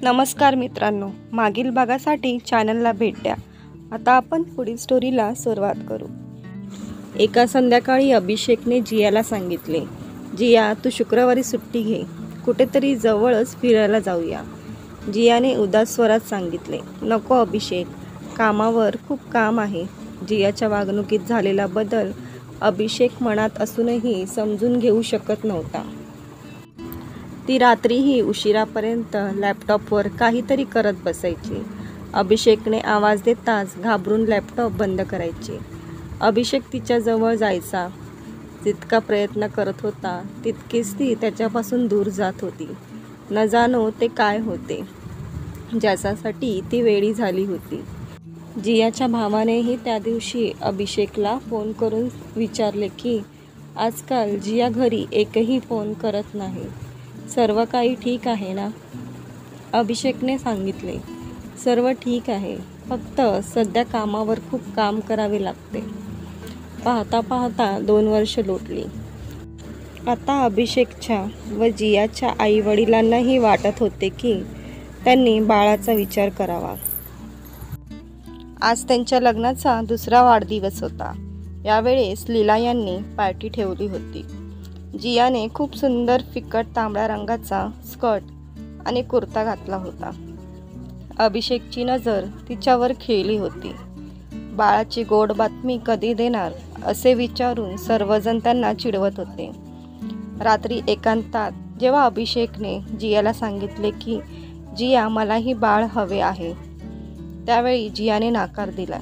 नमस्कार मित्रांनो, मागील भागासाठी चॅनलला भेट द्या. आता आपण पुढील स्टोरीला सुरुवात करू. एका संध्याकाळी अभिषेकने जियाला सांगितले, जिया तू शुक्रवारी सुट्टी घे, कुठेतरी जवळच फिरायला जाऊया. जियाने उदास स्वरात सांगितले, नको अभिषेक, कामावर खूप काम आहे. जियाच्या वागणुकीत झालेला बदल अभिषेक मनात असूनही समजून घेऊ शकत नव्हता. ती रात्रीही उशिरापर्यंत लॅपटॉपवर काहीतरी करत बसायची. अभिषेकने आवाज देताच घाबरून लॅपटॉप बंद करायची. अभिषेक तिच्याजवळ जायचा. जितका प्रयत्न करत होता तितकीच ती त्याच्यापासून दूर जात होती. न जाणो ते काय होते ज्याच्यासाठी ती वेडी झाली होती. जियाच्या भावानेही त्या दिवशी अभिषेकला फोन करून विचारले की आजकाल जिया घरी एकही फोन करत नाही. सर्व काही ठीक आहे ना? अभिषेकने सांगितले, सर्व ठीक आहे, फक्त सध्या कामावर खूप काम करावे लागते. पाहता पाहता 2 वर्ष लोटली. आता अभिषेकच्या व जियाच्या आईवडिलांनाही वाटत होते की त्यांनी बाळाचा विचार करावा. आज त्यांच्या लग्नाचा 2रा वाढदिवस होता. यावेळेस लीला यांनी पार्टी ठेवली होती. जियाने खूप सुंदर फिकट तांबड्या रंगाचा स्कर्ट आणि कुर्ता घातला होता. अभिषेकची नजर तिच्यावर खिळली होती. बाळाची गोड बातमी कधी देणार असे विचारून सर्वजण त्यांना चिडवत होते. रात्री एकांतात जेव्हा अभिषेकने जियाला सांगितले की जिया मलाही बाळ हवे आहे, त्यावेळी जियाने नकार दिला.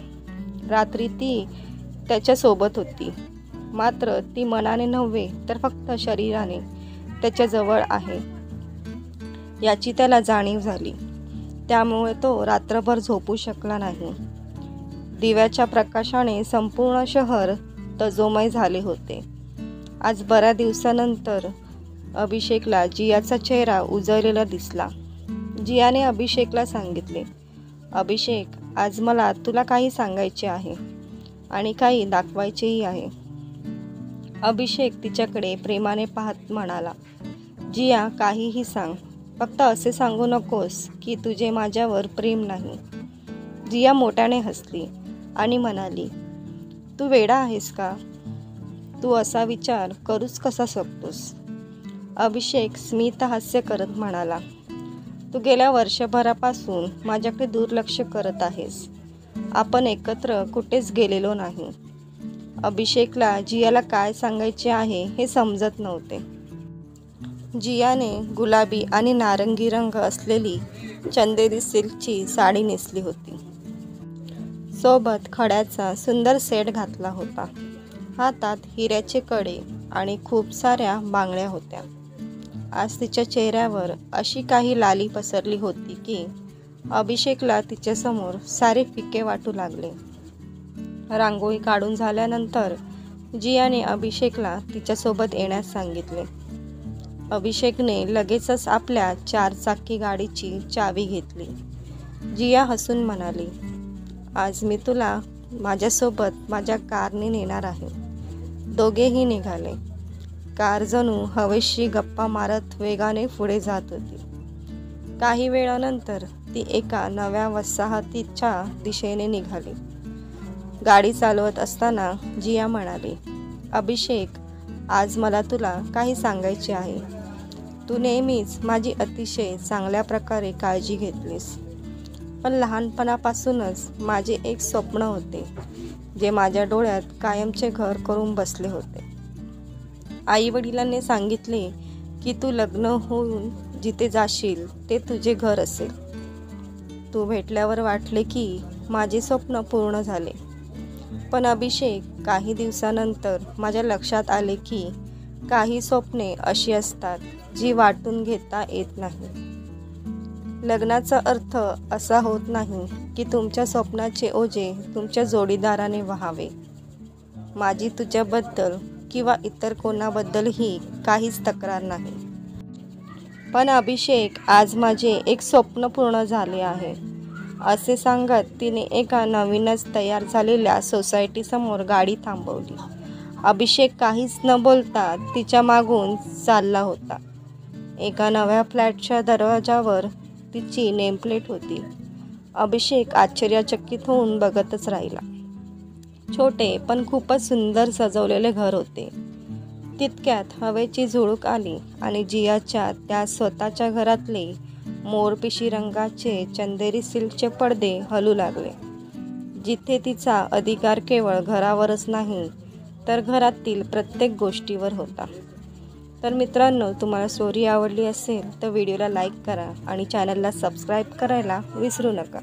रात्री ती त्याच्यासोबत होती, मात्र ती मनाने नव्हे तर फक्त शरीराने त्याच्याजवळ आहे याची त्याला जाणीव झाली. त्यामुळे तो रात्रभर झोपू शकला नाही. दिव्याच्या प्रकाशाने संपूर्ण शहर तजोमय झाले होते. आज बऱ्याच दिवसानंतर अभिषेकला जियाचा चेहरा उजळलेला दिसला. जियाने अभिषेकला सांगितले, अभिषेक, आज मला तुला काही सांगायचे आहे आणि काही दाखवायचेही आहे. अभिषेक तिच्याकडे प्रेमाने पाहत म्हणाला, जिया, काहीही सांग, फक्त असे सांगू नकोस की तुझे माझ्यावर प्रेम नाही. जिया मोठ्याने हसली आणि म्हणाली, तू वेडा आहेस का? तू असा विचार करूच कसा शकतोस? अभिषेक स्मित हास्य करत म्हणाला, तू गेल्या वर्षभरापासून माझ्याकडे दुर्लक्ष करत आहेस. आपण एकत्र कुठेच गेलेलो नाही. अभिषेकला जियाला काय सांगायचे आहे हे समजत नव्हते. जियाने गुलाबी आणि नारंगी रंग असलेली चंदेरी सिल्कची साडी नेसली होती. सोबत खड्याचा सुंदर सेट घातला होता. हातात हिऱ्याचे कडे आणि खूप साऱ्या बांगड्या होत्या. आज तिच्या चेहऱ्यावर अशी काही लाली पसरली होती की अभिषेकला तिच्यासमोर सारे फिके वाटू लागले. रांगोळी काढून झाल्यानंतर जियाने अभिषेकला तिच्यासोबत येण्यास सांगितले. अभिषेकने लगेचच आपल्या 4 चाकी गाडीची चावी घेतली. जिया हसून म्हणाली, आज मी तुला माझ्यासोबत माझ्या कारने नेणार आहे. दोघेही निघाले. कार जणू हवेशी गप्पा मारत वेगाने पुढे जात होती. काही वेळानंतर ती एका नव्या वसाहतीच्या दिशेने निघाली. गाडी चालवत असताना जिया म्हणाली, अभिषेक, आज मला तुला काही सांगायचे आहे. तू नेहमीच माझी अतिशय चांगल्या प्रकारे काळजी घेतलीस, पण लहानपणापासूनच माझे एक स्वप्न होते जे माझ्या डोळ्यात कायमचे घर करून बसले होते. आईवडिलांनी सांगितले की तू लग्न होऊन जिथे जाशील ते तुझे घर असेल. तू भेटल्यावर वाटले की माझे स्वप्न पूर्ण झाले. पण अभिषेक, काही दिवसानंतर माझ्या लक्षात आले की काही स्वप्ने अशी असतात जी वाटून घेता येत नाही. लग्नाचा अर्थ असा होत नाही की तुमच्या स्वप्नाचे ओझे तुमच्या जोडीदाराने वहावे. माझी तुझ्याबद्दल किंवा इतर कोणाबद्दलही काहीच तक्रार नाही. पण अभिषेक, आज माझे एक स्वप्न पूर्ण झाले आहे, असे सांगत तिने एका नवीनच तयार झालेल्या सोसायटीसमोर गाडी थांबवली. अभिषेक काहीच न बोलता तिच्या मागून चालला होता. एका नव्या फ्लॅटच्या दरवाजावर तिची नेमप्लेट होती. अभिषेक आश्चर्यचकित होऊन बघतच राहिला. छोटे पण खूपच सुंदर सजवलेले घर होते. तितक्यात हवेची झुळूक आली आणि जियाच्या त्या स्वतःच्या घरातले मोरपिशी रंगाचे चंदेरी सिल्कचे पडदे हलू लागले. जिथे तिचा अधिकार केवळ घरावरच नाही तर घरातील प्रत्येक गोष्टीवर होता. तर मित्रांनो, तुम्हाला स्टोरी आवडली असेल तर व्हिडिओला लाईक करा आणि चॅनलला सबस्क्राईब करायला विसरू नका.